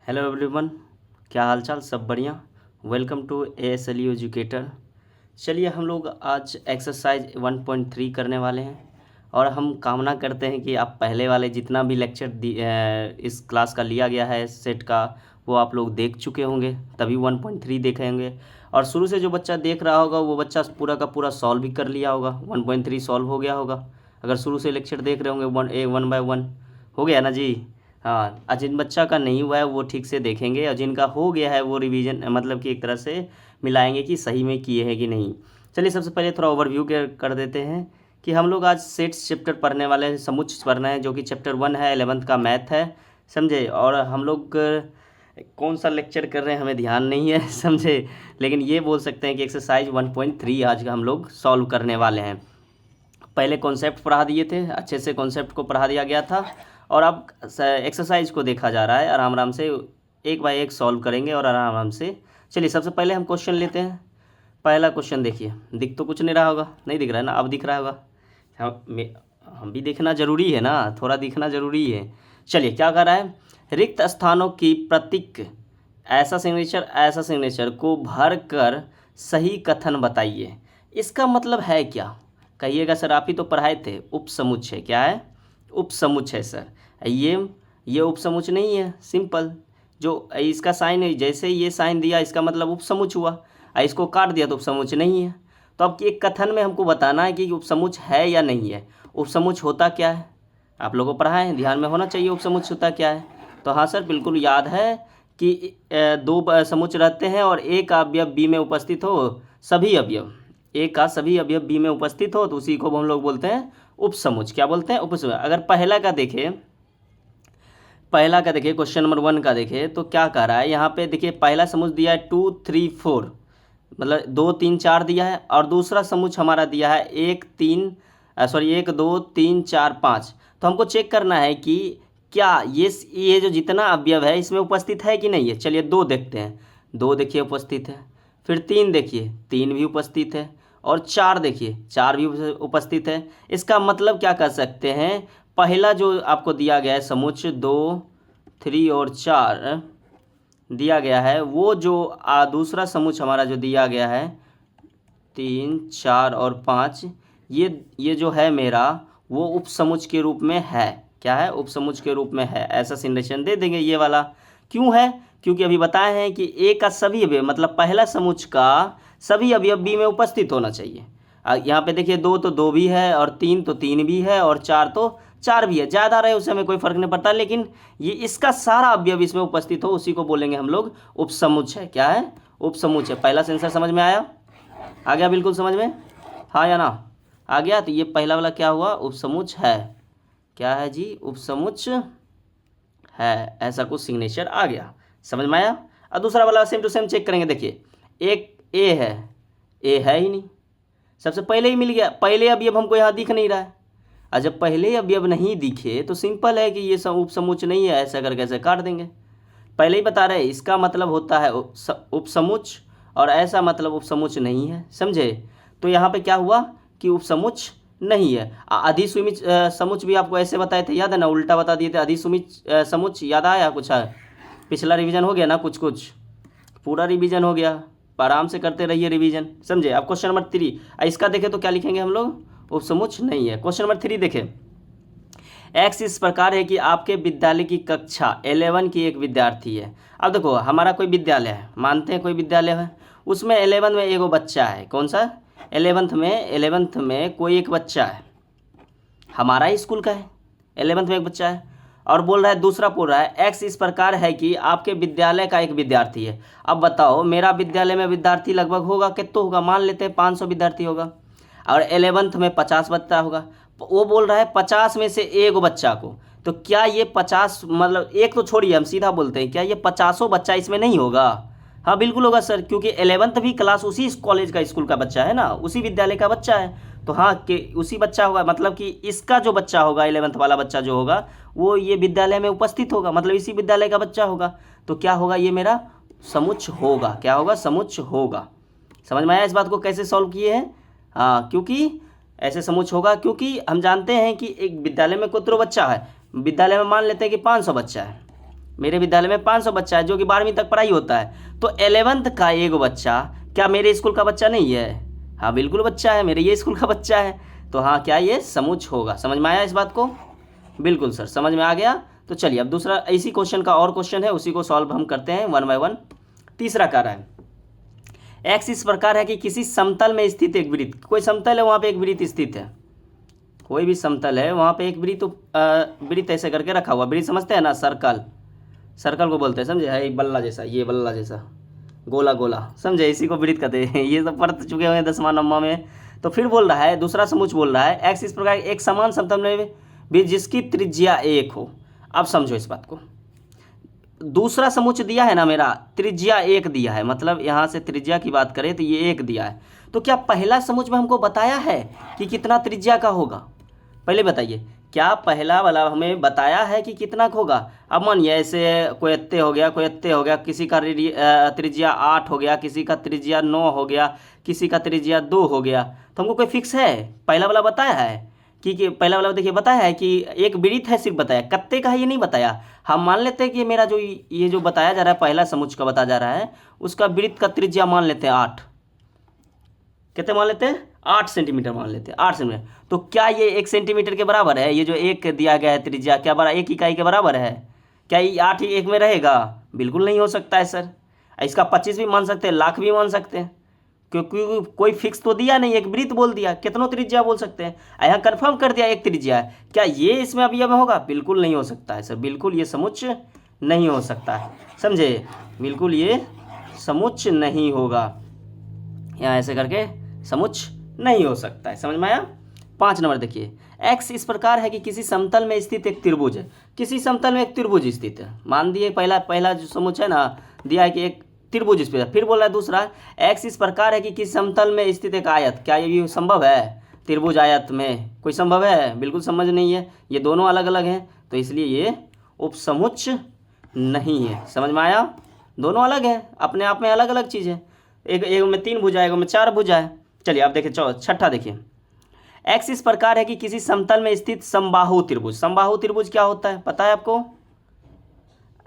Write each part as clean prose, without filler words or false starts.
Hello everyone, क्या हालचाल? सब बढ़िया। Welcome to ASLU educator. चलिए हम लोग आज एक्सरसाइज 1.3 करने वाले हैं और हम कामना करते हैं कि आप पहले वाले जितना भी लेक्चर इस क्लास का लिया गया है सेट का वो आप लोग देख चुके होंगे, तभी 1.3 देखे होंगे। और शुरू से जो बच्चा देख रहा होगा वो बच्चा पूरा का पूरा सॉल्व भी कर लिया होगा, 1.3 सॉल्व हो गया होगा। अगर शुरू से लेक्चर देख रहे होंगे 1 बाय 1 हो गया ना जी। हाँ, और जिन बच्चा का नहीं हुआ है वो ठीक से देखेंगे और जिनका हो गया है वो रिवीजन मतलब कि एक तरह से मिलाएंगे कि सही में किए हैं कि नहीं। चलिए सबसे पहले थोड़ा ओवरव्यू कर देते हैं कि हम लोग आज सेट्स चैप्टर पढ़ने वाले हैं, समुच्च पढ़ना है, जो कि चैप्टर 1 है, 11th का मैथ है, समझे। और हम लोग कौन सा लेक्चर कर रहे हैं हमें ध्यान नहीं है समझे, लेकिन ये बोल सकते हैं कि एक्सरसाइज 1.3 आज का हम लोग सॉल्व करने वाले हैं। पहले कॉन्सेप्ट पढ़ा दिए थे, अच्छे से कॉन्सेप्ट को पढ़ा दिया गया था और अब एक्सरसाइज को देखा जा रहा है। आराम आराम से एक बाय एक सॉल्व करेंगे और आराम आराम से। चलिए सबसे पहले हम क्वेश्चन लेते हैं। पहला क्वेश्चन देखिए, दिख तो कुछ नहीं रहा होगा, नहीं दिख रहा है ना? अब दिख रहा होगा। हम भी देखना ज़रूरी है ना, थोड़ा दिखना ज़रूरी है। चलिए क्या कर रहा है, रिक्त स्थानों की प्रतीक ऐसा सिग्नेचर को भर कर सही कथन बताइए। इसका मतलब है क्या? कहिएगा सर, आप ही तो पढ़ाए थे। उपसमुच्चय क्या है? उपसमुच्चय सर। ये उपसमुच्चय नहीं है, सिंपल। जो इसका साइन है, जैसे ये साइन दिया इसका मतलब उपसमुच्चय हुआ, इसको काट दिया तो उपसमुच्चय नहीं है। तो अब एक कथन में हमको बताना है कि उपसमुच्चय है या नहीं है। उपसमुच्चय होता क्या है? आप लोगों को पढ़ाएं, ध्यान में होना चाहिए उपसमुच्चय होता क्या है। तो हाँ सर, बिल्कुल याद है कि दो समुच्चय रहते हैं और एक अवयव बी में उपस्थित हो, सभी अवयव ए का सभी अवयव बी में उपस्थित हो तो उसी को हम लोग बोलते हैं उपसमुच्चय। क्या बोलते हैं? उपसमुच्चय। अगर पहला का देखें क्वेश्चन नंबर 1 का देखें तो क्या कह रहा है यहाँ पे? देखिए पहला समुच्चय दिया है 2 3 4, मतलब 2 3 4 दिया है, और दूसरा समुच्चय हमारा दिया है 1 2 3 4 5। तो हमको चेक करना है कि क्या ये जो जितना अवयव है इसमें उपस्थित है कि नहीं है। चलिए 2 देखते हैं, 2 देखिए उपस्थित है, फिर 3 देखिए 3 भी उपस्थित है, और 4 देखिए 4 भी उपस्थित है। इसका मतलब क्या कर सकते हैं, पहला जो आपको दिया गया है समुच्चय 2 3 और 4 दिया गया है, वो जो दूसरा समुच्चय हमारा जो दिया गया है 3 4 और 5, ये जो है मेरा वो उपसमुच्चय के रूप में है। क्या है? उपसमुच्चय के रूप में है। ऐसा सिग्नेचर दे देंगे ये वाला। क्यों है? क्योंकि अभी बताए हैं कि ए का सभी अवयव मतलब पहला समुच्चय का सभी अवयव बी में उपस्थित होना चाहिए। यहाँ पे देखिए 2 तो 2 भी है, और 3 तो 3 भी है, और 4 तो 4 भी है। ज़्यादा रहे उससे हमें कोई फर्क नहीं पड़ता, लेकिन ये इसका सारा अवयव इसमें उपस्थित हो उसी को बोलेंगे हम लोग उपसमुच्चय। क्या है? उपसमुच्चय। पहला सेंसर समझ में आया? आ गया बिल्कुल समझ में? हाँ या ना? आ गया। तो ये पहला वाला क्या हुआ? उपसमुच्चय है। क्या है जी? उपसमुच्चय है। ऐसा कुछ सिग्नेचर आ गया, समझ में आया? और दूसरा वाला सेम टू सेम चेक करेंगे। देखिए एक ए है ही नहीं, सबसे पहले ही मिल गया। पहले अवयव हमको यहाँ दिख नहीं रहा है, और जब पहले अवयव नहीं दिखे तो सिंपल है कि ये उपसमुच्चय नहीं है, ऐसा करके ऐसे काट देंगे। पहले ही बता रहे इसका मतलब होता है उपसमुच्चय, और ऐसा मतलब उपसमुच्चय नहीं है, समझे। तो यहाँ पे क्या हुआ कि उपसमुच्चय नहीं है। अधिसुमिच समुच्चय भी आपको ऐसे बताए थे, याद है ना? उल्टा बता दिए थे। अधिसुमिच समुच्चय याद आया कुछ है? पिछला रिवीजन हो गया ना? कुछ पूरा रिवीजन हो गया। आराम से करते रहिए रिवीजन, समझे। अब क्वेश्चन नंबर 3 इसका देखें तो क्या लिखेंगे हम लोग? उपसमुच्चय नहीं है। क्वेश्चन नंबर 3 देखें, एक्स इस प्रकार है कि आपके विद्यालय की कक्षा 11 की एक विद्यार्थी है। अब देखो हमारा कोई विद्यालय है, मानते हैं कोई विद्यालय है, उसमें 11 में एगो बच्चा है। कौन सा? 11th में कोई एक बच्चा है, हमारा ही स्कूल का है। 11th में एक बच्चा है, और बोल रहा है, दूसरा बोल रहा है एक्स इस प्रकार है कि आपके विद्यालय का एक विद्यार्थी है। अब बताओ मेरा विद्यालय में विद्यार्थी लगभग होगा कितना होगा? मान लेते हैं 500 विद्यार्थी होगा, और 11th में 50 बच्चा होगा। वो बोल रहा है 50 में से एक बच्चा को, तो क्या ये 50 मतलब एक तो छोड़िए, हम सीधा बोलते हैं क्या ये 50 बच्चा इसमें नहीं होगा? हाँ बिल्कुल होगा सर, क्योंकि 11th भी क्लास उसी कॉलेज का स्कूल का बच्चा है ना, उसी विद्यालय का बच्चा है। तो हाँ कि उसी बच्चा होगा, मतलब कि इसका जो बच्चा होगा 11th वाला बच्चा जो होगा वो ये विद्यालय में उपस्थित होगा, मतलब इसी विद्यालय का बच्चा होगा। तो क्या होगा? ये मेरा समुच्चय होगा। क्या होगा? समुच्चय होगा। समझ में आया इस बात को कैसे सॉल्व किए हैं? हाँ, क्योंकि ऐसे समुच्चय होगा क्योंकि हम जानते हैं कि एक विद्यालय में कितने बच्चा है। विद्यालय में मान लेते हैं कि 500 बच्चा है, मेरे विद्यालय में 500 बच्चा है, जो कि 12वीं तक पढ़ाई होता है। तो 11th का एक बच्चा क्या मेरे स्कूल का बच्चा नहीं है? हाँ बिल्कुल बच्चा है, मेरे ये स्कूल का बच्चा है। तो हाँ क्या ये समुच्चय होगा। समझ में आया इस बात को? बिल्कुल सर, समझ में आ गया। तो चलिए अब दूसरा इसी क्वेश्चन का और क्वेश्चन है, उसी को सॉल्व हम करते हैं 1 बाय 1। तीसरा कह रहा है एक्स इस प्रकार है कि किसी समतल में स्थित एक वृत्त, कोई समतल है वहाँ पे एक वृत्त स्थित है, कोई भी समतल है वहाँ पे एक वृत्त वृत्त ऐसे करके रखा हुआ। वृत्त समझते हैं ना, सर्कल, सर्कल को बोलते हैं, समझे, है बल्ला जैसा, ये बल्ला जैसा, गोला गोला, समझे, इसी को वृत्त कहते हैं। ये सब पढ़ चुके हुए हैं 10वां नंबर में। तो फिर बोल रहा है, दूसरा समुच्चय बोल रहा है एक्स इस प्रकार एक समान समतल में भी जिसकी त्रिज्या 1 हो। अब समझो इस बात को, दूसरा समुच्चय दिया है ना मेरा, त्रिज्या 1 दिया है, मतलब यहाँ से त्रिज्या की बात करें तो ये 1 दिया है। तो क्या पहला समुच्चय में हमको बताया है कि कितना त्रिज्या का होगा? पहले बताइए, क्या पहला वाला हमें बताया है कि कितना का होगा? अब मानिए ऐसे कोई इतने हो गया, कोई इतने हो गया, किसी का त्रिज्या 8 हो गया, किसी का त्रिज्या 9 हो गया, किसी का त्रिज्या 2 हो गया। तो हमको कोई फिक्स है? पहला वाला बताया है कि पहला वाला देखिए बताया है कि एक वृत्त है, सिर्फ बताया, कितने का है ये नहीं बताया। हम मान लेते हैं कि मेरा जो ये जो बताया जा रहा है, पहला समुच्चय का बताया जा रहा है, उसका वृत्त का त्रिज्या मान लेते हैं 8। कितने मान लेते हैं? 8 सेंटीमीटर मान लेते हैं, 8 सेंटीमीटर। तो क्या ये 1 सेंटीमीटर के बराबर है? ये जो 1 दिया गया है त्रिज्या, क्या बराबर 1 इकाई के बराबर है? क्या ये 8 ही 1 में रहेगा? बिल्कुल नहीं हो सकता है सर। इसका 25 भी मान सकते हैं, लाख भी मान सकते हैं, क्योंकि कोई फिक्स तो दिया नहीं, एक वृत्त बोल दिया, कितनों त्रिज्या बोल सकते हैं। यहाँ कंफर्म कर दिया 1 त्रिज्या है। क्या ये इसमें अवयव में होगा? बिल्कुल नहीं हो सकता है सर, बिल्कुल ये समुच्चय नहीं हो सकता है, समझे, बिल्कुल ये समुच्चय नहीं होगा। यहाँ ऐसे करके समुच्चय नहीं हो सकता है। समझ में आया? 5 नंबर देखिए, एक्स इस प्रकार है कि किसी समतल में स्थित एक त्रिभुज है, किसी समतल में एक त्रिभुज स्थित है। मान दिए पहला जो समुच्चय है ना, दिया है कि एक त्रिभुज स्थित है। फिर बोल रहा है दूसरा, एक्स इस प्रकार है कि किसी समतल में स्थित एक आयत, क्या ये भी संभव है? त्रिभुज आयत में कोई संभव है? बिल्कुल संभव नहीं है, ये दोनों अलग अलग हैं, तो इसलिए ये उपसमुच्चय नहीं है। समझ में आया? दोनों अलग है, अपने आप में अलग अलग चीज़ है। एक में 3 भुजा है, एक में 4 भुजा है। चलिए अब देखिए छठा देखिए, एक्स इस प्रकार है कि किसी समतल में स्थित समबाहु त्रिभुज। समबाहु त्रिभुज क्या होता है पता है आपको?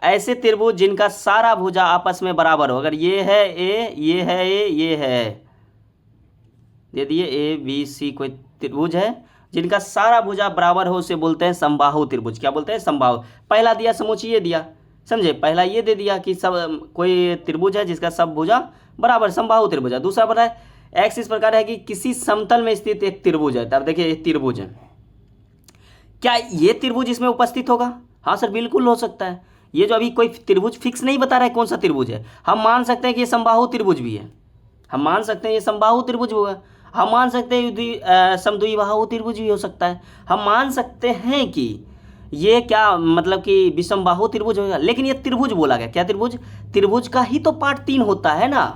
ऐसे त्रिभुज जिनका सारा भुजा आपस में बराबर हो। अगर ये है ए, ये है ए, ये है, दे दिए ए बी सी, कोई त्रिभुज है जिनका सारा भुजा बराबर हो, उसे बोलते हैं समबाहु त्रिभुज। क्या बोलते हैं? समबाहु। पहला दिया समुच्चय ये दिया, समझे, पहला ये दे दिया कि सब कोई त्रिभुज है जिसका सब भुजा बराबर, समबाहु त्रिभुज है। दूसरा बता है एक्स इस प्रकार है कि किसी समतल में स्थित एक त्रिभुज है। तब देखिए एक त्रिभुज है, क्या ये त्रिभुज इसमें उपस्थित होगा? हाँ सर बिल्कुल हो सकता है। ये जो अभी कोई त्रिभुज फिक्स नहीं बता रहा है कौन सा त्रिभुज है, हम मान सकते हैं कि ये समबाहु त्रिभुज भी है, हम मान सकते हैं ये समबाहु त्रिभुज होगा, हम मान सकते हैं समद्विबाहु त्रिभुज भी हो सकता है, हम मान सकते हैं कि ये क्या मतलब कि विषमबाहु त्रिभुज होगा। लेकिन ये त्रिभुज बोला गया, क्या त्रिभुज? त्रिभुज का ही तो पार्ट 3 होता है ना,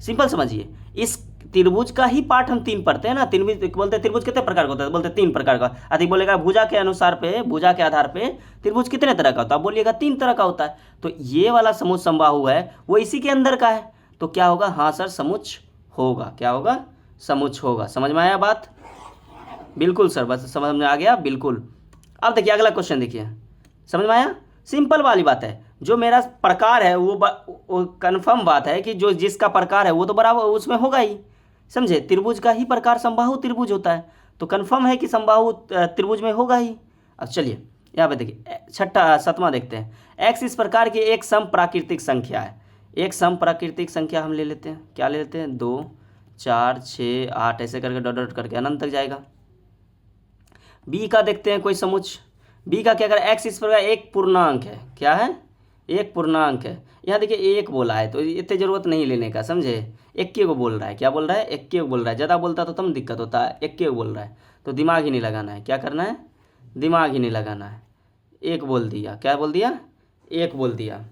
सिंपल समझिए, इस त्रिभुज का ही पार्ट हम 3 पढ़ते हैं ना। त्रिभुज बोलते हैं, त्रिभुज कितने प्रकार का होता है? बोलते हैं 3 प्रकार का। अधिक बोलेगा भुजा के अनुसार पे, भुजा के आधार पे त्रिभुज कितने तरह का होता है? बोलिएगा 3 तरह का होता है। तो ये वाला समुच्चय समबाहु है, वो इसी के अंदर का है, तो क्या होगा? हाँ सर समुच्चय होगा। क्या होगा? समुच्चय होगा। समझ में आया बात? बिल्कुल सर, बस समझ में आ गया, बिल्कुल। अब देखिए अगला क्वेश्चन देखिए, समझ में आया? सिंपल वाली बात है, जो मेरा प्रकार है वो कन्फर्म बात है कि जो जिसका प्रकार है वो तो बराबर उसमें होगा ही, समझे। त्रिभुज का ही प्रकार समबाहु त्रिभुज होता है, तो कन्फर्म है कि समबाहु त्रिभुज में होगा ही। अब चलिए यहाँ पे देखिए 7वां देखते हैं, एक्स इस प्रकार की एक सम प्राकृतिक संख्या है। एक सम प्राकृतिक संख्या हम ले लेते हैं, क्या ले लेते हैं? 2 4 6 8 ऐसे करके डॉट डॉट करके अनंत तक जाएगा। बी का देखते हैं कोई समुच्चय, बी का क्या कर, एक्स इस प्रकार एक पूर्णांक है, क्या है? एक पूर्णांक है। यहाँ देखिए 1 बोला है, तो इतनी जरूरत नहीं लेने का, समझे। 1 को बोल रहा है, क्या बोल रहा है? 1 को बोल रहा है। ज़्यादा बोलता तो तब दिक्कत होता है, 1 को बोल रहा है तो दिमाग ही नहीं लगाना है। क्या करना है? दिमाग ही नहीं लगाना है। 1 बोल दिया, क्या बोल दिया? 1 बोल दिया।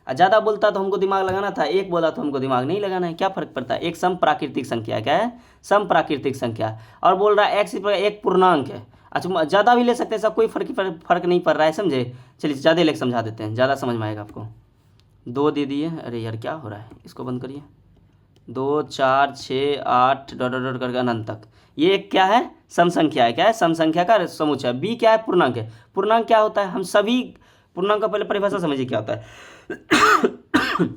ज़्यादा बोलता तो हमको दिमाग लगाना था, 1 बोला तो हमको दिमाग नहीं लगाना है, क्या फ़र्क पड़ता है? एक सम प्राकृतिक संख्या, क्या है? सम प्राकृतिक संख्या। और बोल रहा है एक्स एक पूर्णांक है। अच्छा ज़्यादा भी ले सकते हैं, सब कोई फर्क नहीं पड़ रहा है, समझे। चलिए ज़्यादा लेकर समझा देते हैं, ज़्यादा समझ में आएगा आपको। 2 दे दिए, अरे यार क्या हो रहा है, इसको बंद करिए। 2 4 6 8 डॉट डॉट डॉट करके अनंत तक, ये एक क्या है? सम संख्या है। क्या है? सम संख्या का समुच्चय। बी क्या है? पूर्णांक है। पूर्णांक क्या होता है? हम सभी पूर्णांक का पहले परिभाषा समझिए क्या होता है।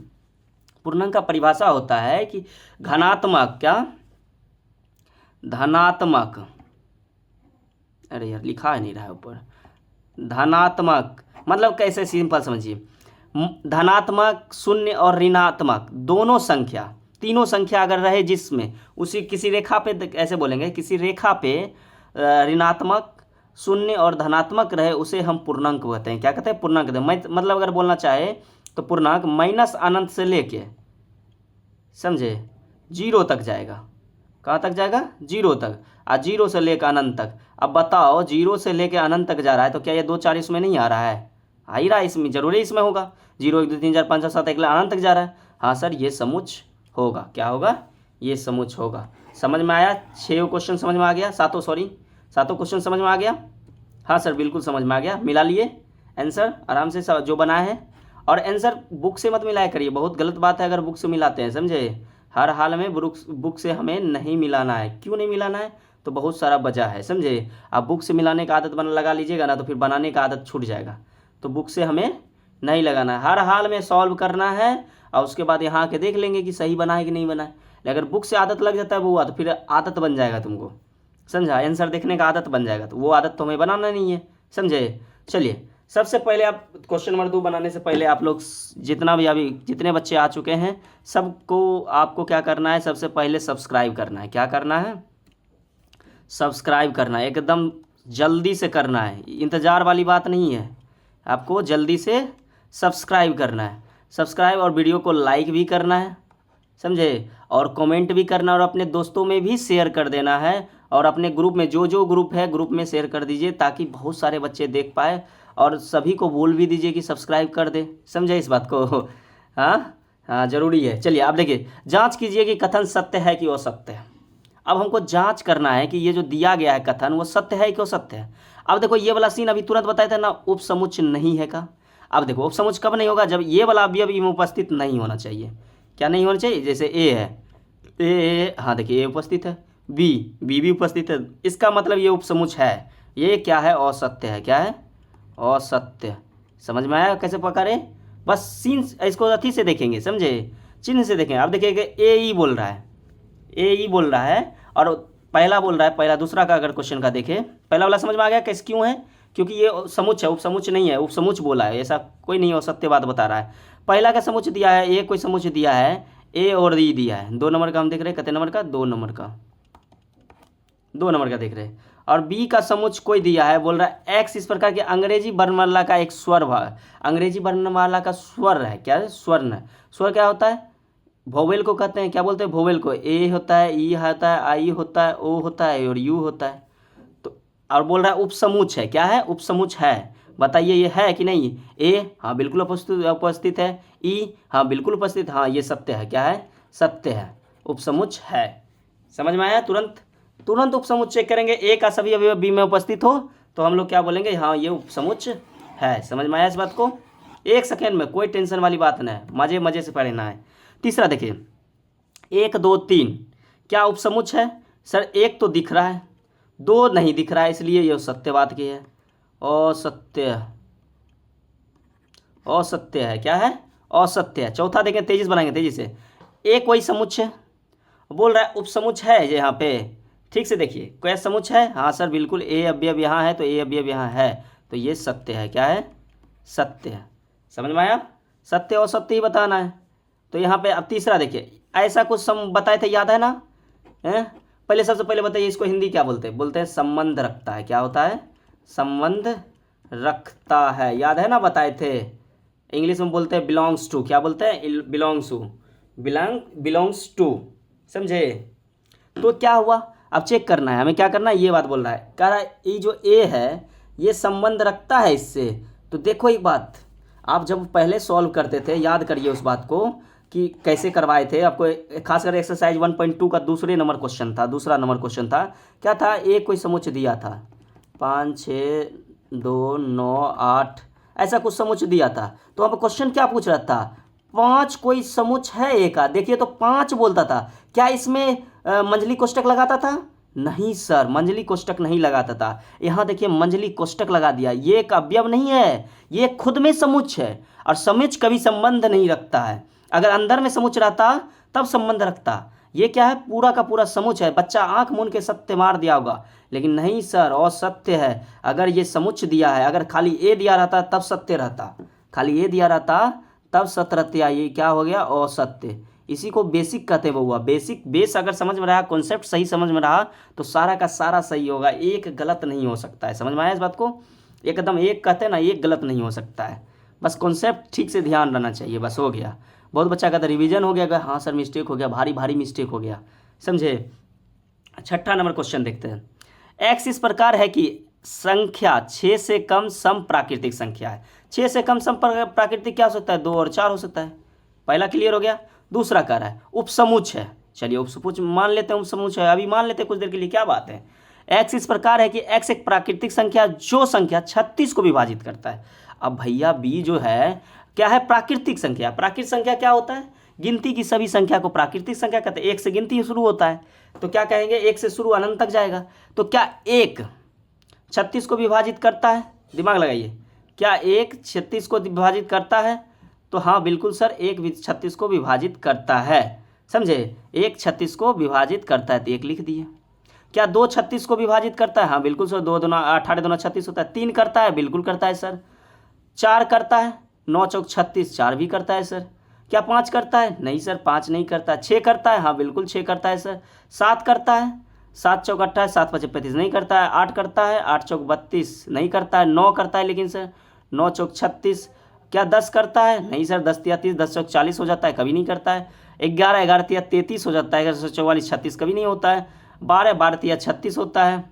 पूर्णांक का परिभाषा होता है कि घनात्मक, क्या, धनात्मक, अरे यार लिखा नहीं रहा है ऊपर, धनात्मक मतलब कैसे, सिंपल समझिए, धनात्मक, शून्य और ऋणात्मक दोनों संख्या, तीनों संख्या अगर रहे जिसमें, उसी किसी रेखा पे, ऐसे बोलेंगे, किसी रेखा पे ऋणात्मक, शून्य और धनात्मक रहे उसे हम पूर्णांक कहते हैं। क्या कहते हैं? पूर्णांक कहते हैं। मतलब अगर बोलना चाहे तो पूर्णांक माइनस अनंत से लेके, समझे, 0 तक जाएगा। कहाँ तक जाएगा? 0 तक। और 0 से लेकर अनंत तक। अब बताओ 0 से लेकर अनंत तक जा रहा है तो क्या ये 2 4 इसमें नहीं आ रहा है? आ ही रहा है, इसमें जरूरी इसमें होगा। 0 1 2 3 4 5 6 7 एक अनंत तक जा रहा है। हाँ सर ये समुच्च होगा। क्या होगा? ये समुच्च होगा। समझ में आया? 6 क्वेश्चन समझ में आ गया? सातों क्वेश्चन समझ में आ गया? हाँ सर बिल्कुल समझ में आ गया। मिला लिए आंसर आराम से जो बनाए हैं। और आंसर बुक से मत मिलाया करिए, बहुत गलत बात है अगर बुक से मिलाते हैं, समझे। हर हाल में बुक से हमें नहीं मिलाना है। क्यों नहीं मिलाना है? तो बहुत सारा वजह है, समझे। आप बुक से मिलाने का आदत लगा लीजिएगा ना तो फिर बनाने का आदत छूट जाएगा। तो बुक से हमें नहीं लगाना है, हर हाल में सॉल्व करना है और उसके बाद यहाँ के देख लेंगे कि सही बना है कि नहीं बना है। अगर बुक से आदत लग जाता है वो तो फिर आदत बन जाएगा तुमको, समझा। आंसर देखने का आदत बन जाएगा, तो वो आदत तो हमें बनाना नहीं है, समझे। चलिए सबसे पहले आप क्वेश्चन नंबर 2 बनाने से पहले आप लोग जितना भी अभी जितने बच्चे आ चुके हैं सबको आपको क्या करना है, सबसे पहले सब्सक्राइब करना है। क्या करना है? सब्सक्राइब करना है। एकदम जल्दी से करना है, इंतज़ार वाली बात नहीं है, आपको जल्दी से सब्सक्राइब करना है। सब्सक्राइब और वीडियो को लाइक भी करना है, समझे, और कमेंट भी करना और अपने दोस्तों में भी शेयर कर देना है। और अपने ग्रुप में जो ग्रुप है ग्रुप में शेयर कर दीजिए ताकि बहुत सारे बच्चे देख पाए। और सभी को बोल भी दीजिए कि सब्सक्राइब कर दे, समझे इस बात को। हाँ ज़रूरी है। चलिए आप देखिए, जांच कीजिए कि कथन सत्य है कि असत्य है। अब हमको जांच करना है कि ये जो दिया गया है कथन वो सत्य है कि असत्य है। अब देखो ये वाला सीन अभी तुरंत बताया था ना, उपसमुच्च नहीं है का। अब देखो उपसमुच्च कब नहीं होगा? जब ये वाला अवयव में उपस्थित नहीं होना चाहिए। क्या नहीं होना चाहिए? जैसे ए है, ए, हाँ देखिए ए उपस्थित है, बी भी उपस्थित है, इसका मतलब ये उपसमुच्च है। ये क्या है? असत्य है। क्या है? असत्य। समझ में आया कैसे पकड़े? बस सीन इसको अथी से देखेंगे, समझे, चिन्ह से देखेंगे। अब देखिए ए ई बोल रहा है, ए ई बोल रहा है और पहला बोल रहा है, पहला दूसरा का अगर क्वेश्चन का देखें, पहला वाला समझ में आ गया कैसे क्यों है? क्योंकि ये समुच्च है, उपसमुच्च नहीं है। उपसमुच्च बोला है, ऐसा कोई नहीं, असत्य बात बता रहा है। पहला का समुच्च दिया है, ए कोई समुच्च दिया है, ए और ई दिया है। 2 नंबर का हम देख रहे हैं, कितने नंबर का? 2 नंबर का, 2 नंबर का देख रहे हैं। और बी का समुच्च कोई दिया है, बोल रहा है एक्स इस प्रकार के अंग्रेजी वर्णमाला का एक स्वर है। अंग्रेजी वर्णमाला का स्वर है। क्या है? स्वर्ण है। स्वर क्या होता है? वोवेल को कहते हैं। क्या बोलते हैं? वोवेल को। ए होता है, ई होता है, आई होता है, ओ होता है और यू होता है। तो और बोल रहा है उपसमुच्च है। क्या है? उपसमुच्च है। बताइए ये है कि नहीं? ए हाँ बिल्कुल उपस्थित है, ई हाँ बिल्कुल उपस्थित, हाँ ये सत्य है। क्या है? सत्य है, उपसमुच्च है। समझ में आया? तुरंत उपसमुच्च चेक करेंगे। ए का सभी अवयव बी में उपस्थित हो तो हम लोग क्या बोलेंगे? हाँ ये उपसमुच्च है। समझ में आया इस बात को? 1 सेकेंड में, कोई टेंशन वाली बात नहीं है, मजे मजे से पढ़ना है। तीसरा देखिए, 1 2 3 क्या उपसमुच्च है? सर 1 तो दिख रहा है, 2 नहीं दिख रहा है, इसलिए ये सत्य बात की है। असत्य है। क्या है? असत्य है। चौथा देखें, तेजी से बनाएंगे, तेजी से। ए कोई समुच्च है, बोल रहा है उपसमुच्च है यहाँ पे। ठीक से देखिए, कोई समुच्च है? हाँ सर बिल्कुल, ए अवयव यहाँ है तो ए अवयव यहाँ है, तो ये सत्य है। क्या है? सत्य है। समझ में आया? सत्य और सत्य ही बताना है। तो यहाँ पे अब तीसरा देखिए, ऐसा कुछ बताए थे, याद है ना? पहले सबसे पहले बताइए इसको हिंदी क्या बोलते हैं? बोलते हैं संबंध रखता है। क्या होता है? संबंध रखता है। याद है ना? बताए थे। इंग्लिश में बोलते हैं बिलोंग्स टू। क्या बोलते हैं? बिलोंग्स टू, समझे। तो क्या हुआ? अब चेक करना है हमें, क्या करना है, ये बात बोल रहा है। कह रहा है ये जो ए है ये संबंध रखता है इससे। तो देखो एक बात, आप जब पहले सॉल्व करते थे, याद करिए उस बात को कि कैसे करवाए थे आपको, खासकर एक्सरसाइज 1.2 का दूसरा नंबर क्वेश्चन था। क्या था? ए कोई समुच्च दिया था, 5 6 2 9 8 ऐसा कुछ समुच्च दिया था। तो अब क्वेश्चन क्या पूछ रहा था? 5 कोई समुच्च है ए का। देखिए तो 5 बोलता था। क्या इसमें मंझली कोष्टक लगाता था? नहीं सर, मंजली कोष्टक नहीं लगाता था। यहाँ देखिए मंजली कोष्टक लगा दिया। ये एक अवयव नहीं है, ये खुद में समुच्च है, और समुच्च कभी संबंध नहीं रखता है। अगर अंदर में समुच्च रहता तब संबंध रखता। ये क्या है, पूरा का पूरा समुच्च है। बच्चा आंख मूंद के सत्य मार दिया होगा, लेकिन नहीं सर, असत्य है। अगर ये समुच्च दिया है, अगर खाली ए दिया रहता तब सत्य रहता, खाली ए दिया रहता तब सत्य रहता। ये क्या हो गया, असत्य। इसी को बेसिक कहते हैं बउआ। बेसिक बेस अगर समझ में रहा, कॉन्सेप्ट सही समझ में रहा, तो सारा का सारा सही होगा। एक गलत नहीं हो सकता है। समझ में आया इस बात को? एकदम एक कहते हैं ना, एक गलत नहीं हो सकता है। बस कॉन्सेप्ट ठीक से ध्यान रहना चाहिए, बस हो गया। बहुत बच्चा कहता रिवीजन हो गया, हाँ सर मिस्टेक हो गया, भारी भारी मिस्टेक हो गया। समझे? छठा नंबर क्वेश्चन देखते हैं। एक्स इस प्रकार है कि संख्या 6 से कम सम प्राकृतिक संख्या है। 6 से कम सम प्राकृतिक क्या हो सकता है, 2 और 4 हो सकता है। पहला क्लियर हो गया। दूसरा कह रहा है उपसमुच है। चलिए उपसमुच मान लेते हैं, उपसमुच है, अभी मान लेते हैं कुछ देर के लिए, क्या बात है। एक्स इस प्रकार है कि एक्स एक प्राकृतिक संख्या जो संख्या 36 को विभाजित करता है। अब भैया बी जो है क्या है, प्राकृतिक संख्या। प्राकृतिक संख्या क्या होता है, गिनती की सभी संख्या को प्राकृतिक संख्या कहते हैं। एक से गिनती शुरू होता है, तो क्या कहेंगे, एक से शुरू अनंत तक जाएगा। तो क्या एक 36 को विभाजित करता है, दिमाग लगाइए, क्या एक 36 को विभाजित करता है? तो हाँ बिल्कुल सर, एक 36 को विभाजित करता है। समझे? एक 36 को विभाजित करता है, तो एक लिख दिए। क्या 2 36 को विभाजित करता है? हाँ बिल्कुल सर, 2 दूना 18 दूना 36 होता है। 3 करता है? बिल्कुल करता है सर। 4 करता है? 9 चौक 36, 4 भी करता है सर। क्या 5 करता है? नहीं सर, 5 नहीं करता। 6 करता है? हाँ बिल्कुल 6 करता है सर। 7 करता है? 7 चौक 28, 7 5 35 नहीं करता है। 8 करता है? 8 चौक 32 नहीं करता है। 9 करता है लेकिन सर, 9 चौक 36। क्या 10 करता है? नहीं सर, 10 तिया 30, 10 चौक 40 हो जाता है, कभी नहीं करता है। 11 11 तिया 33 हो जाता है, 1144 36 कभी नहीं होता है। 12 12 तिया 36 होता है।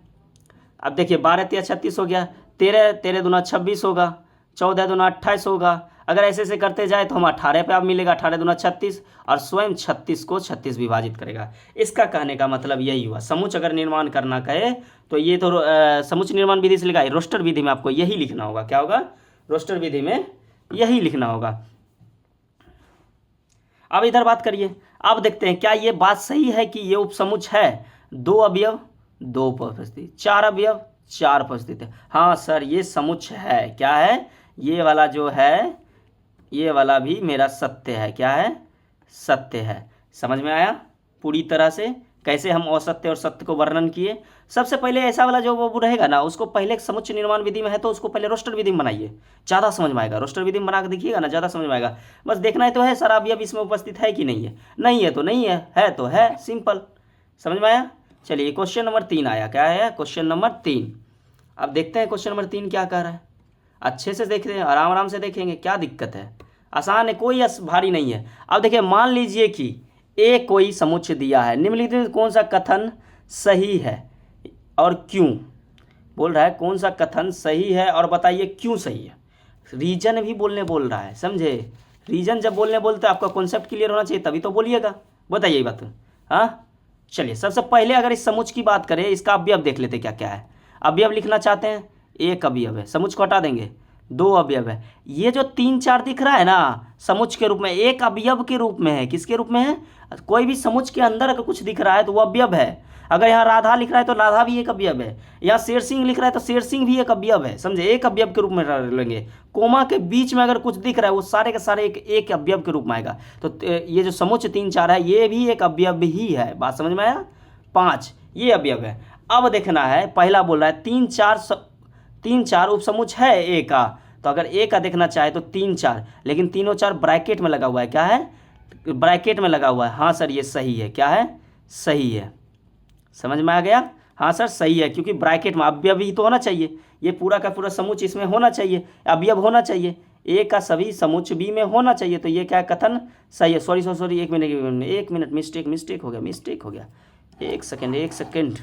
अब देखिए 12 तिया 36 हो गया। 13 13 दूना 26 होगा। 14 दूना 28 होगा। अगर ऐसे ऐसे करते जाए तो हम 18 पे आप मिलेगा, 18 दूना 36, और स्वयं 36 को 36 विभाजित करेगा। इसका कहने का मतलब यही हुआ, समुच्च अगर निर्माण करना कहे तो ये तो समुच्च निर्माण विधि से लिखा है। रोस्टर विधि में आपको यही लिखना होगा। क्या होगा? रोस्टर विधि में यही लिखना होगा। अब इधर बात करिए। अब देखते हैं क्या ये बात सही है कि ये उपसमुच्च है। 2 अवयव 2 उपस्थिति, 4 अवयव 4 उपस्थिति। हाँ सर, ये समुच्च है। क्या है? ये वाला जो है, ये वाला भी मेरा सत्य है। क्या है? सत्य है। समझ में आया पूरी तरह से कैसे हम असत्य और सत्य को वर्णन किए। सबसे पहले ऐसा वाला जो वो रहेगा ना, उसको पहले समुच्च निर्माण विधि में है तो उसको पहले रोस्टर विधि में बनाइए, ज़्यादा समझ में आएगा। रोस्टर विधि में बना के देखिएगा ना, ज़्यादा समझ में आएगा। बस देखना है तो है सर अभी अब इसमें उपस्थित है कि नहीं है। नहीं है तो नहीं है तो है, सिंपल। समझ में आया? चलिए क्वेश्चन नंबर 3 आया। क्या है? Question number 3। अब देखते हैं क्वेश्चन नंबर 3 क्या कह रहा है। अच्छे से देख रहे हैं, आराम आराम से देखेंगे, क्या दिक्कत है, आसान है, कोई भारी नहीं है। अब देखिए मान लीजिए कि ए कोई समुच्चय दिया है, निम्नलिखित में कौन सा कथन सही है और क्यों? बोल रहा है कौन सा कथन सही है और बताइए क्यों सही है। रीजन भी बोल रहा है, समझे? रीजन जब बोलते आपका कॉन्सेप्ट क्लियर होना चाहिए, तभी तो बोलिएगा। बताइए ये बात। हाँ चलिए, सबसे पहले अगर इस समुच्चय की बात करें, इसका अवयव देख लेते क्या क्या है। अवयव लिखना चाहते हैं, एक अवयव है, समुच्चय को हटा देंगे, 2 अवयव है। ये जो 3 4 दिख रहा है ना समुच्चय के रूप में, एक अवयव के रूप में है। किसके रूप में है? कोई भी समुच्चय के अंदर अगर कुछ दिख रहा है तो वो अवयव है। अगर यहाँ राधा लिख रहा है तो राधा भी एक अवयव है। यहाँ शेर सिंह लिख रहा है तो शेर सिंह भी एक अवयव है। समझे? एक अवयव के रूप में लेंगे। कोमा के बीच में अगर कुछ दिख रहा है वो सारे के सारे एक अवयव के रूप में आएगा। तो ये जो समुच्चय 3 4 है ये भी एक अवयव ही है। बात समझ में आया? 5 ये अवयव है। अब देखना है, पहला बोल रहा है 3 4 उपसमुच्चय है ए का। तो अगर ए का देखना चाहे तो 3 4, लेकिन तीनों 4 ब्रैकेट में लगा हुआ है। क्या है? ब्रैकेट में लगा हुआ है। हाँ सर ये सही है। क्या है? सही है। समझ में आ गया? हाँ सर सही है, क्योंकि ब्रैकेट में अवयव ही तो होना चाहिए। ये पूरा का पूरा समुच्चय इसमें होना चाहिए, अवयव होना चाहिए। ए का सभी समुच्चय बी में होना चाहिए। तो ये क्या कथन सही है। सॉरी 1 मिनट मिस्टेक हो गया। एक सेकेंड।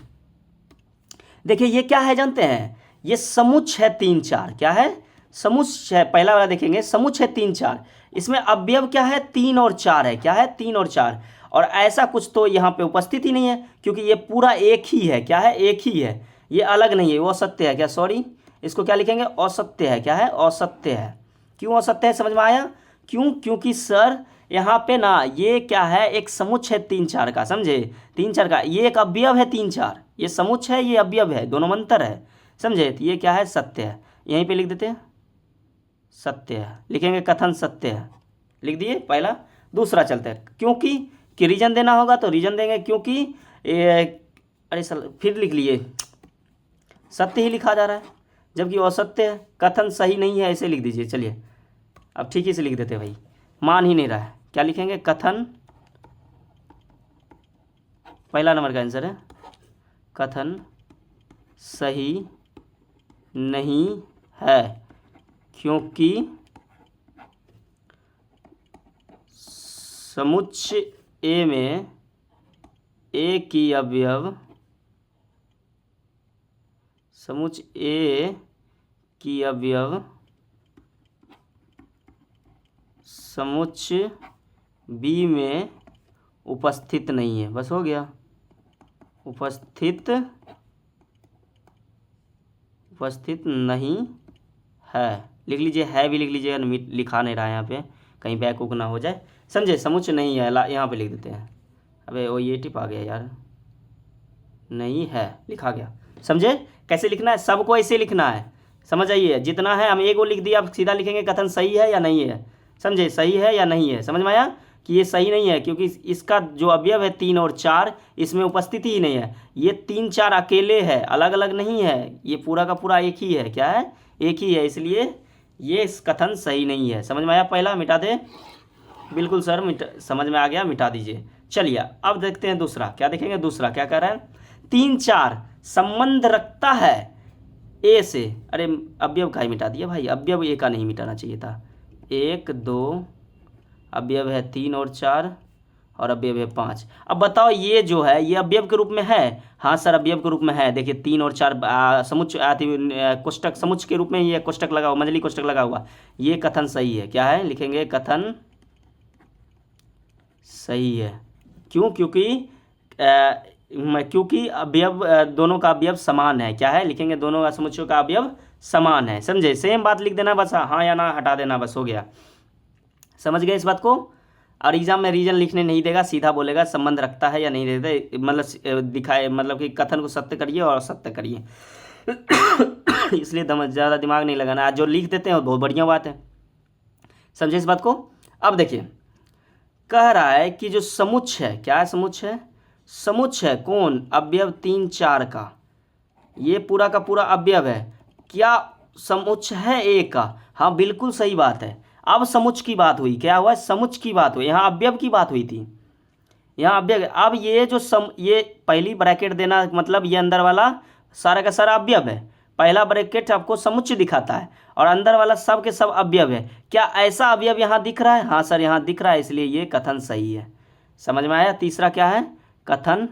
देखिए ये क्या है जानते हैं? ये समुच्चय है 3 4। क्या है? समुच्चय है। पहला वाला देखेंगे, समुच्चय है 3 4। इसमें अवयव क्या है? 3 और 4 है। क्या है? 3 और 4। और ऐसा कुछ तो यहाँ पे उपस्थित ही नहीं है, क्योंकि ये पूरा एक ही है। क्या है? एक ही है, ये अलग नहीं है। वो असत्य है। क्या? सॉरी, इसको क्या लिखेंगे? असत्य है। क्या है? असत्य है। क्यों असत्य है? समझ में आया क्यों? क्योंकि सर यहाँ पे ना ये क्या है, एक समुच्चय है 3 4 का। समझे? 3 4 का ये एक अवयव है 3 4। ये समुच्चय है, ये अवयव है, दोनों में अंतर है, समझे। तो ये क्या है, सत्य है, यहीं पे लिख देते हैं सत्य है, लिखेंगे कथन सत्य है, लिख दिए पहला। दूसरा चलते हैं, क्योंकि कि रीजन देना होगा तो रीजन देंगे, क्योंकि अरे सर फिर लिख लिए, सत्य ही लिखा जा रहा है जबकि असत्य है, कथन सही नहीं है, ऐसे लिख दीजिए। चलिए अब ठीक ही से लिख देते हैं भाई, मान ही नहीं रहा है, क्या लिखेंगे, कथन, पहला नंबर का आंसर है कथन सही नहीं है, क्योंकि समुच्चय ए में ए की अवयव, समुच्चय ए की अवयव समुच्चय बी में उपस्थित नहीं है। बस हो गया, उपस्थित नहीं है, लिख लीजिए, है भी लिख लीजिए, लिखा नहीं रहा है यहाँ पे, कहीं बैक उक ना हो जाए, समझे। समुच्चय नहीं है, यहाँ पे लिख देते हैं, अबे वो ये टिप आ गया यार, नहीं है लिखा गया, समझे। कैसे लिखना है, सबको ऐसे लिखना है, समझ आइए, जितना है हम एक वो लिख दिया, अब सीधा लिखेंगे कथन सही है या नहीं है, समझे, सही है या नहीं है, समझ में आया कि ये सही नहीं है, क्योंकि इसका जो अवयव है 3 और 4 इसमें उपस्थिति ही नहीं है, ये 3 4 अकेले है, अलग अलग नहीं है, ये पूरा का पूरा एक ही है, क्या है, एक ही है, इसलिए ये कथन सही नहीं है। समझ में आया, पहला मिटा दे, बिल्कुल सर समझ में आ गया, मिटा दीजिए। चलिए अब देखते हैं दूसरा, क्या देखेंगे, दूसरा क्या कह रहा है, 3 4 संबंध रखता है ए से, अरे अवयव का ही मिटा दिया भाई, अवयव ए का नहीं मिटाना चाहिए था, 1 2 अवयव है 3 और 4 और अवयव है 5। अब बताओ ये जो है ये अवयव के रूप में है, हाँ सर अवयव के रूप में है, देखिए 3 और 4 समुच्चय कोष्टक, समुच्चय के रूप में ये कोष्टक लगा हुआ, मंजली कोष्टक लगा हुआ, ये कथन सही है, क्या है, लिखेंगे कथन सही है, क्यों, क्योंकि अवयव दोनों का अवयव समान है, क्या है, लिखेंगे दोनों का समुच्चय का अवयव समान है, समझे। सेम बात लिख देना बस, हाँ या ना हटा देना, बस हो गया, समझ गए इस बात को। और एग्जाम में रीजन लिखने नहीं देगा, सीधा बोलेगा संबंध रखता है या नहीं रहता, मतलब दिखाए, मतलब कि कथन को सत्य करिए और असत्य करिए इसलिए ज़्यादा दिमाग नहीं लगाना, जो लिख देते हैं बहुत बढ़िया बात है, समझे इस बात को। अब देखिए कह रहा है कि जो समुच्चय है, क्या है, समुच्चय है, समुच्चय है कौन, अवयव 3 4 का, ये पूरा का पूरा अवयव है, क्या समुच्चय है ए का, हाँ बिल्कुल सही बात है। अब समुच्चय की बात हुई, क्या हुआ, समुच्चय की बात हुई, यहाँ अवयव की बात हुई थी, यहाँ अवयव। अब ये जो ये पहली ब्रैकेट देना, मतलब ये अंदर वाला सारा का सारा अवयव है, पहला ब्रैकेट आपको समुच्चय दिखाता है और अंदर वाला सब के सब अवयव है, क्या ऐसा अवयव यहाँ दिख रहा है, हाँ सर यहाँ दिख रहा है, इसलिए ये कथन सही है, समझ में आया। तीसरा क्या है, कथन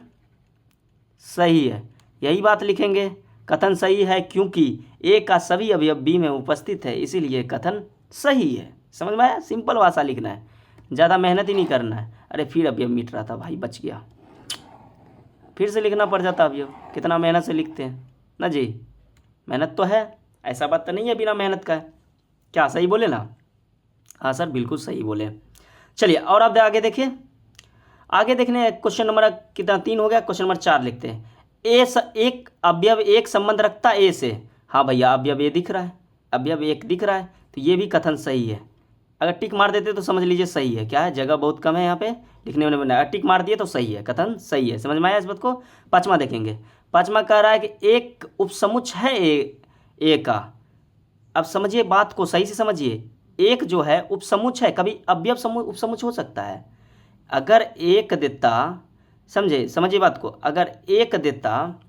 सही है, यही बात लिखेंगे, कथन सही है क्योंकि ए का सभी अवयव बी में उपस्थित है, इसीलिए कथन सही है, समझ में आया। सिंपल भाषा लिखना है, ज़्यादा मेहनत ही नहीं करना है। अरे फिर अवयव मिट रहा था भाई, बच गया, फिर से लिखना पड़ जाता अवयव, कितना मेहनत से लिखते हैं ना जी, मेहनत तो है, ऐसा बात तो नहीं है बिना मेहनत का है, क्या सही बोले ना, हाँ सर बिल्कुल सही बोले। चलिए और अब आगे देखिए, आगे देखने क्वेश्चन नंबर कितना 3 हो गया, क्वेश्चन नंबर 4 लिखते हैं, एक अवयव एक संबंध रखता ए से, हाँ भैया अवयव ए दिख रहा है, अवयव एक दिख रहा है, तो ये भी कथन सही है। अगर टिक मार देते तो समझ लीजिए सही है, क्या है, जगह बहुत कम है यहाँ पे लिखने में बनाया, टिक मार दिए तो सही है, कथन सही है, समझ में आया इस बात को। पाँचवा देखेंगे, पाँचवा कह रहा है कि एक उपसमुच्चय है ए का, अब समझिए बात को सही से समझिए, एक जो है उपसमुच्चय है, कभी अवयव उपसमुच्चय हो सकता है, अगर एक देता, समझिए बात को, अगर एक देता,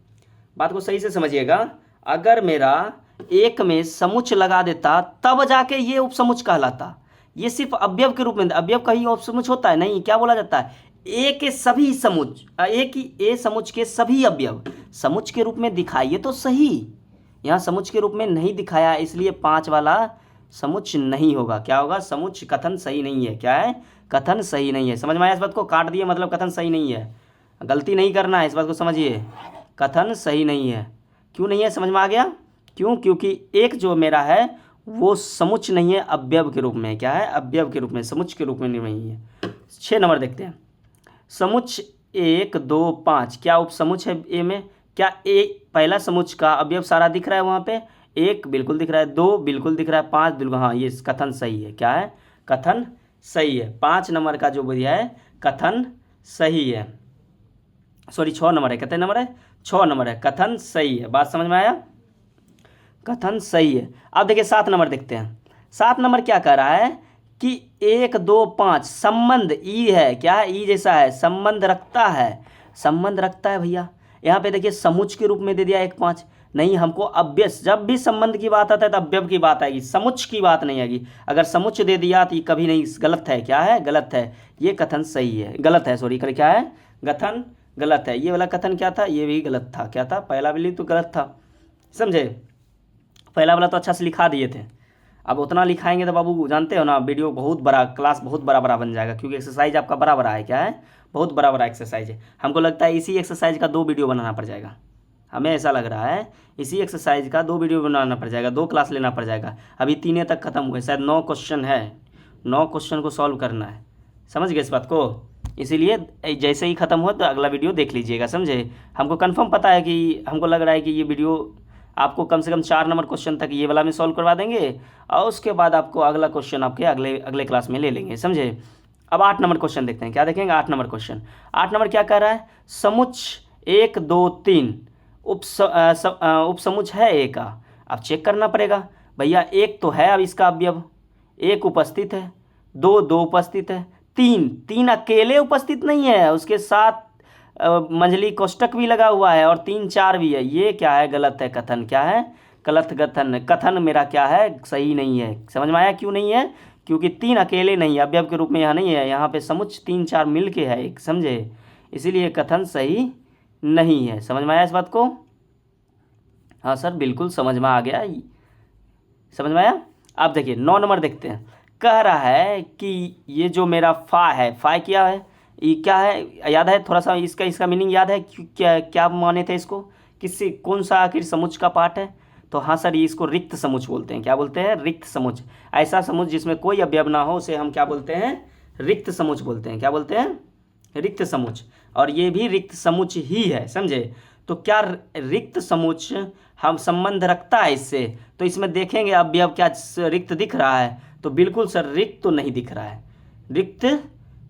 बात को सही से समझिएगा, अगर मेरा एक में समुच्चय लगा देता तब जाके ये उपसमुच्चय कहलाता, ये सिर्फ अवयव के रूप में, अवयव का ही उपसमुच्चय होता है, नहीं क्या बोला जाता है, ए के सभी समुच्चय, एक ही ए समुच्चय के सभी अवयव समुच्चय के रूप में दिखाइए तो सही, यहाँ समुच्चय के रूप में नहीं दिखाया, इसलिए 5 वाला समुच्चय नहीं होगा, क्या होगा, समुच्चय कथन सही नहीं है, क्या है, कथन सही नहीं है, समझ में आया इस बात को, काट दिए मतलब कथन सही नहीं है, गलती नहीं करना है, इस बात को समझिए, कथन सही नहीं है, क्यों नहीं है, समझ में आ गया, क्यों, क्योंकि एक जो मेरा है वो समुच्चय नहीं है, अवयव के रूप में, क्या है, अवयव के रूप में, समुच्चय के रूप में नहीं है। 6 नंबर देखते हैं, समुच्चय 1 2 5 क्या उपसमुच्चय है ए में, क्या एक पहला समुच्च का अवयव सारा दिख रहा है वहाँ पे? 1 बिल्कुल दिख रहा है, 2 बिल्कुल दिख रहा है, 5 बिल्कुल, हाँ ये कथन सही है। क्या है? कथन सही है। 5 नंबर का जो दिया है कथन सही है, सॉरी 6 नंबर है, कितने नंबर है? 6 नंबर है, कथन सही है। बात समझ में आया? कथन सही है। अब देखिए 7 नंबर देखते हैं। 7 नंबर क्या कह रहा है कि 1 2 5 संबंध ई है, क्या है? ई जैसा है, संबंध रखता है, संबंध रखता है भैया। यहाँ पे देखिए समुच्च के रूप में दे दिया 1 5, नहीं हमको अव्यय, जब भी संबंध की बात आता है तो अव्यव की बात आएगी, समुच्च की बात नहीं आएगी। अगर समुच्च दे दिया तो ये कभी नहीं, गलत है। क्या है? गलत है। ये कथन सही है, गलत है, सॉरी क्या है? कथन गलत है। ये वाला कथन क्या था? ये भी गलत था। क्या था? पहला भी तो गलत था, समझे? पहला वाला तो अच्छा से लिखा दिए थे, अब उतना लिखाएंगे तो बाबू जानते हो ना वीडियो बहुत बड़ा, क्लास बहुत बड़ा बड़ा बन जाएगा, क्योंकि एक्सरसाइज आपका बड़ा बड़ा है। क्या है? बहुत बड़ा बड़ा एक्सरसाइज है। हमको लगता है इसी एक्सरसाइज का 2 वीडियो बनाना पड़ जाएगा, हमें ऐसा लग रहा है इसी एक्सरसाइज का 2 वीडियो बनाना पड़ जाएगा, 2 क्लास लेना पड़ जाएगा। अभी 3 तक खत्म हुए, शायद 9 क्वेश्चन है, 9 क्वेश्चन को सॉल्व करना है, समझ गए इस बात को? इसीलिए जैसे ही ख़त्म हो तो अगला वीडियो देख लीजिएगा, समझे? हमको कंफर्म पता है कि, हमको लग रहा है कि ये वीडियो आपको कम से कम 4 नंबर क्वेश्चन तक ये वाला में सॉल्व करवा देंगे, और उसके बाद आपको अगला क्वेश्चन आपके अगले अगले क्लास में ले लेंगे, समझे? अब 8 नंबर क्वेश्चन देखते हैं, क्या देखेंगे? 8 नंबर क्वेश्चन। 8 नंबर क्या कह रहा है? समुच्च 1 2 3 उपसमुच्च है ए का। अब चेक करना पड़ेगा भैया, 1 तो है, अब इसका अवयव 1 उपस्थित है, 2 उपस्थित है, 3 अकेले उपस्थित नहीं है, उसके साथ मंझली कोष्टक भी लगा हुआ है, और 3 4 भी है। ये क्या है? गलत है कथन। क्या है? गलत कथन। कथन मेरा क्या है? सही नहीं है। समझ में आया क्यों नहीं है? क्योंकि 3 अकेले नहीं है, अवयव के रूप में यहाँ नहीं है, यहाँ पे समुच्च 3 4 मिल के है एक, समझे? इसीलिए कथन सही नहीं है। समझ में आया इस बात को? हाँ सर बिल्कुल समझ में आ गया, समझ में आया। अब देखिए 9 नंबर देखते हैं। कह रहा है कि ये जो मेरा फा है, फा क्या है? ये क्या है? याद है थोड़ा सा इसका मीनिंग याद है? क्या क्या माने थे इसको? किससे, कौन सा आखिर समुच्च का पार्ट है? तो हाँ सर, ये इसको रिक्त समुच्च बोलते हैं। क्या बोलते हैं? रिक्त समुच्च। ऐसा समुच्च जिसमें कोई अवयव ना हो उसे हम क्या बोलते हैं? रिक्त समुच्च बोलते हैं। क्या बोलते हैं? रिक्त समुच्च। और ये भी रिक्त समुच्च ही है, समझे? तो क्या रिक्त समुच्च हम संबंध रखता है इससे? तो इसमें देखेंगे अवयव क्या रिक्त दिख रहा है? तो बिल्कुल सर रिक्त तो नहीं दिख रहा है, रिक्त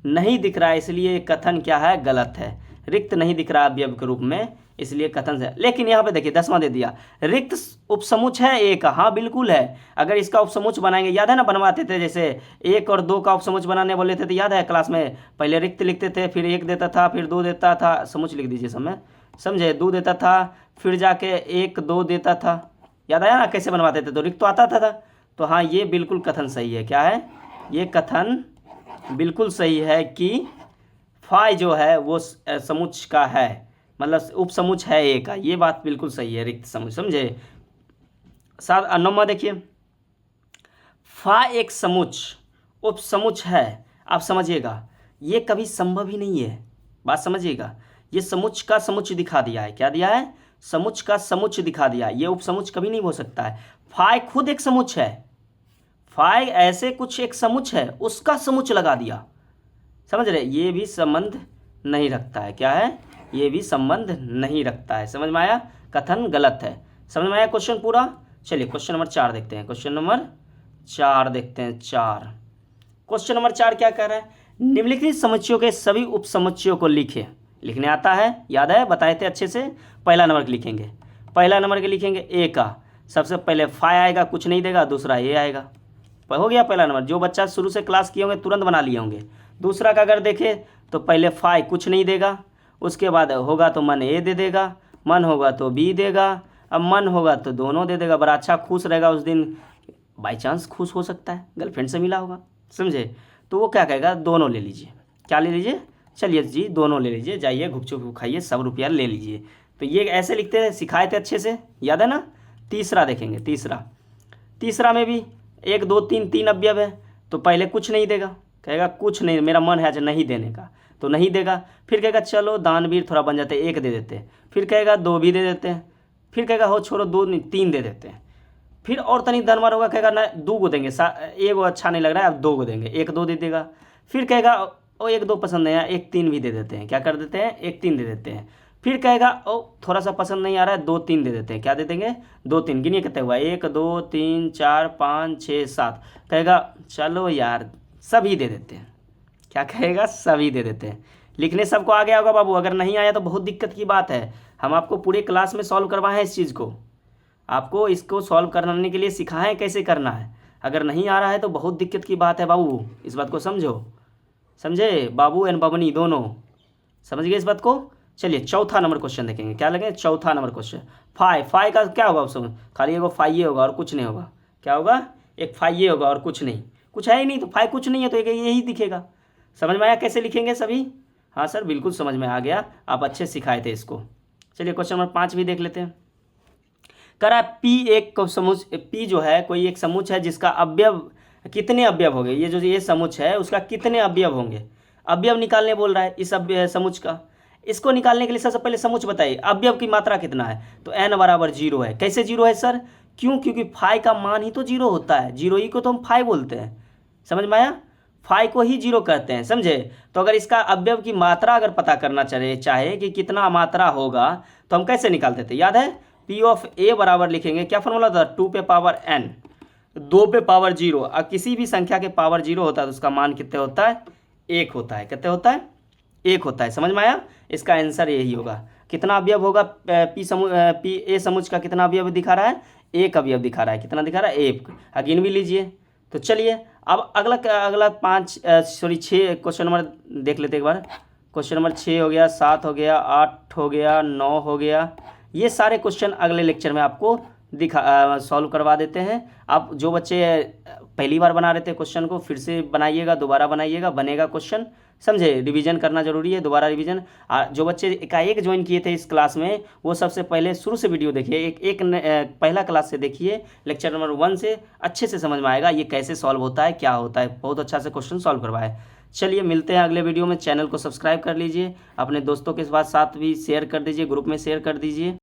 नहीं दिख रहा है, इसलिए कथन क्या है? गलत है। रिक्त नहीं दिख रहा अवयव के रूप में, इसलिए कथन से। लेकिन यहाँ पे देखिए 10वां दे दिया, रिक्त उपसमुच्च है एक। हाँ बिल्कुल है, अगर इसका उपसमुच्च बनाएंगे, याद है ना बनवाते थे, जैसे 1 और 2 का उपसमुच्च बनाने बोले थे तो याद है क्लास में? पहले रिक्त लिखते थे, फिर 1 देता था, फिर 2 देता था, समुच्च लिख दीजिए समय, समझे? 2 देता था, फिर जाके 1 2 देता था, याद आया ना कैसे बनवाते थे? तो रिक्त तो आता था। तो हाँ ये बिल्कुल कथन सही है। क्या है? ये कथन बिल्कुल सही है कि फाई जो है वो समुच्च का है, मतलब उपसमुच्च है ए का, ये बात बिल्कुल सही है, रिक्त समुच्च, समझे? 9वां देखिए, फा एक समुच्च उपसमुच्च है। आप समझिएगा ये कभी संभव ही नहीं है, बात समझिएगा। ये समुच्च का समुच्च दिखा दिया है। क्या दिया है? समुच्च का समुच्च दिखा दिया। ये उपसमुच्च कभी नहीं हो सकता है। फाई खुद एक समुच्च है, फाई ऐसे कुछ एक समुच्च है, उसका समुच्च लगा दिया, समझ रहे? ये भी संबंध नहीं रखता है। क्या है? ये भी संबंध नहीं रखता है। समझ में आया? कथन गलत है। समझ में आया क्वेश्चन पूरा? चलिए क्वेश्चन नंबर 4 देखते हैं। क्वेश्चन नंबर 4 देखते हैं। 4 क्वेश्चन नंबर 4 क्या कह रहा है? निम्नलिखित समुच्चयों के सभी उपसमुच्चयों को लिखे। लिखने आता है? याद है? बताए थे अच्छे से। पहला नंबर के लिखेंगे, पहला नंबर के लिखेंगे ए का। सबसे पहले फाई आएगा, कुछ नहीं देगा, दूसरा ए आएगा। हो गया पहला नंबर। जो बच्चा शुरू से क्लास किए होंगे तुरंत बना लिए होंगे। दूसरा का अगर देखे तो पहले फाई कुछ नहीं देगा, उसके बाद होगा तो मन ए दे देगा, मन होगा तो बी देगा, अब मन होगा तो दोनों दे देगा। बड़ा अच्छा खुश रहेगा उस दिन, बाई चांस खुश हो सकता है, गर्लफ्रेंड से मिला होगा, समझे? तो वो क्या कहेगा? दोनों ले लीजिए। क्या ले लीजिए? चलिए जी दोनों ले लीजिए, जाइए गुपचुप खाइए, 100 रुपया ले लीजिए। तो ये ऐसे लिखते थे, सिखाए थे अच्छे से, याद है ना? तीसरा देखेंगे। तीसरा में भी 1 2 3 3 अवयव है, तो पहले कुछ नहीं देगा, कहेगा कुछ नहीं, मेरा मन है आज नहीं देने का, तो नहीं देगा। फिर कहेगा चलो दानवीर थोड़ा बन जाते हैं, 1 दे देते हैं। फिर कहेगा 2 भी दे देते हैं। फिर कहेगा हो छोड़ो 2 नहीं 3 दे देते हैं। फिर और तनिक धनवार होगा, कहेगा ना 2 को देंगे, 1 वो अच्छा नहीं लग रहा है, अब 2 को देंगे, 1 2 दे देगा। फिर कहेगा ओ 1 2 पसंद नहीं है, 1 3 भी दे देते हैं। क्या कर देते हैं? 1 3 दे देते हैं। फिर कहेगा ओ थोड़ा सा पसंद नहीं आ रहा है, 2 3 दे देते हैं। क्या दे देंगे? 2 3। गिनिए कितने हुआ, 1 2 3 4 5 6 7। कहेगा चलो यार सभी दे देते हैं। क्या कहेगा? सभी दे देते हैं। लिखने सबको आ गया होगा बाबू? अगर नहीं आया तो बहुत दिक्कत की बात है। हम आपको पूरे क्लास में सॉल्व करवाए हैं इस चीज़ को, आपको इसको सॉल्व करने के लिए सिखाएं कैसे करना है। अगर नहीं आ रहा है तो बहुत दिक्कत की बात है बाबू, इस बात को समझो। समझे बाबू एंड बबनी दोनों? समझ गए इस बात को? चलिए चौथा नंबर क्वेश्चन देखेंगे। क्या लगे? चौथा नंबर क्वेश्चन। फाई का क्या होगा ऑप्शन? खाली एगो फाइए होगा और कुछ नहीं होगा। क्या होगा? एक फाइए होगा और कुछ नहीं, कुछ है ही नहीं। तो फाई कुछ नहीं है तो एक यही दिखेगा। समझ में आया कैसे लिखेंगे सभी? हाँ सर बिल्कुल समझ में आ गया, आप अच्छे सिखाए थे इसको। चलिए क्वेश्चन नंबर 5 भी देख लेते हैं। करा पी एक समुच, पी जो है कोई एक समुच है जिसका अवयव कितने अवयव होंगे? ये जो ये समुच है उसका कितने अवयव होंगे? अवयव निकालने बोल रहा है इस समुच का। इसको निकालने के लिए सबसे पहले समुच बताइए, अवयव की मात्रा कितना है? तो n बराबर 0 है। कैसे 0 है सर? क्यों? क्योंकि फाई का मान ही तो 0 होता है, 0 ही को तो हम फाई बोलते हैं। समझ में आया? फाई को ही 0 कहते हैं, समझे? तो अगर इसका अवयव की मात्रा अगर पता करना चाहे कि कितना मात्रा होगा तो हम कैसे निकालते थे? याद है? पी ऑफ ए बराबर लिखेंगे, क्या फॉर्मूला था? 2 पे पावर n, 2 पे पावर 0। अब किसी भी संख्या के पावर 0 होता है तो उसका मान कितने होता है? 1 होता है। कितने होता है? 1 होता है। समझ में आया? इसका आंसर यही होगा। कितना अवयव होगा? पी ए समुच का कितना अवयव दिखा रहा है? 1 अवयव दिखा रहा है। कितना दिखा रहा है? 1। गिन भी लीजिए। तो चलिए अब अगला 6 क्वेश्चन नंबर देख लेते एक बार। क्वेश्चन नंबर 6 हो गया, 7 हो गया, 8 हो गया, 9 हो गया। ये सारे क्वेश्चन अगले लेक्चर में आपको सॉल्व करवा देते हैं। आप जो बच्चे पहली बार बना रहे थे क्वेश्चन को फिर से बनाइएगा, दोबारा बनाइएगा, बनेगा क्वेश्चन। समझे? रिवीजन करना जरूरी है, दोबारा रिवीजन। जो बच्चे एकाएक ज्वाइन किए थे इस क्लास में वो सबसे पहले शुरू से वीडियो देखिए, एक पहला क्लास से देखिए, लेक्चर नंबर 1 से अच्छे से समझ में आएगा ये कैसे सॉल्व होता है, क्या होता है। बहुत अच्छा से क्वेश्चन सॉल्व करवाए। चलिए मिलते हैं अगले वीडियो में। चैनल को सब्सक्राइब कर लीजिए, अपने दोस्तों के साथ भी शेयर कर दीजिए, ग्रुप में शेयर कर दीजिए।